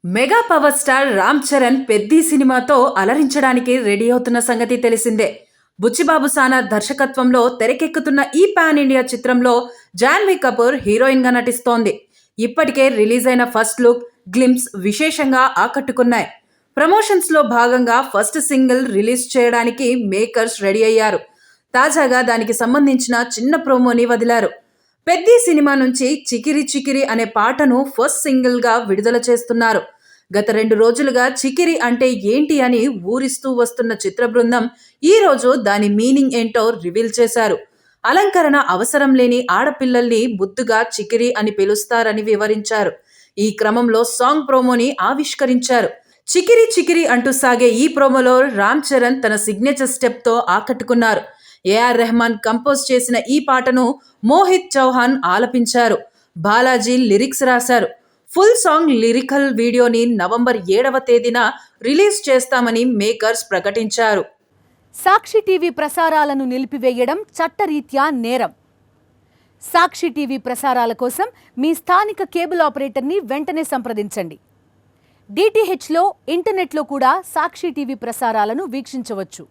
Mega power star Ram Charan Peddi సినిమాతో అలరించడానికి ready అవుతున్న సంగతి తెలిసిందే. బుచ్చిబాబు సానా దర్శకత్వంలో తెరకెక్కుతున్న ఈ పాన్ ఇండియా చిత్రంలో జాన్వీ కపూర్ హీరోయిన్ గా నటిస్తోంది. ఇప్పటికే రిలీజ్ అయిన ఫస్ట్ లుక్, గ్లింప్స్ విశేషంగా ఆకట్టుకున్నాయి. ప్రమోషన్స్ లో భాగంగా ఫస్ట్ సింగిల్ రిలీజ్ చేయడానికి మేకర్స్ రెడీ అయ్యారు. తాజాగా దానికి సంబంధించిన చిన్న ప్రోమోని వదిలారు. పెద్ది సినిమా నుంచి చికిరి చికిరి అనే పాటను ఫస్ట్ సింగిల్ గా విడుదల చేస్తున్నారు. గత 2 రోజులుగా చికిరి అంటే ఏంటి అని ఊరిస్తూ వస్తున్న చిత్ర బృందం ఈ రోజు దాని మీనింగ్ ఏంటో రివీల్ చేశారు. అలంకరణ అవసరం లేని ఆడపిల్లల్ని ముద్దుగా చికిరి అని పిలుస్తారని వివరించారు. ఈ క్రమంలో సాంగ్ ప్రోమోని ఆవిష్కరించారు. చికిరి చికిరి అంటూ సాగే ఈ ప్రోమోలో రామ్ చరణ్ తన సిగ్నేచర్ స్టెప్ తో ఆకట్టుకున్నారు. ఏఆర్ రెహమాన్ కంపోజ్ చేసిన ఈ పాటను మోహిత్ చౌహాన్ ఆలపించారు. బాలాజీ లిరిక్స్ రాశారు. ఫుల్ సాంగ్ లిరికల్ వీడియోని నవంబర్ 7వ తేదీన రిలీజ్ చేస్తామని మేకర్స్ ప్రకటించారు. సాక్షి టీవీ ప్రసారాలను నిలిపివేయడం చట్టరీత్యా నేరం. సాక్షి టీవీ ప్రసారాల కోసం మీ స్థానిక కేబుల్ ఆపరేటర్ని వెంటనే సంప్రదించండి. డిటిహెచ్లో, ఇంటర్నెట్లో కూడా సాక్షి టీవీ ప్రసారాలను వీక్షించవచ్చు.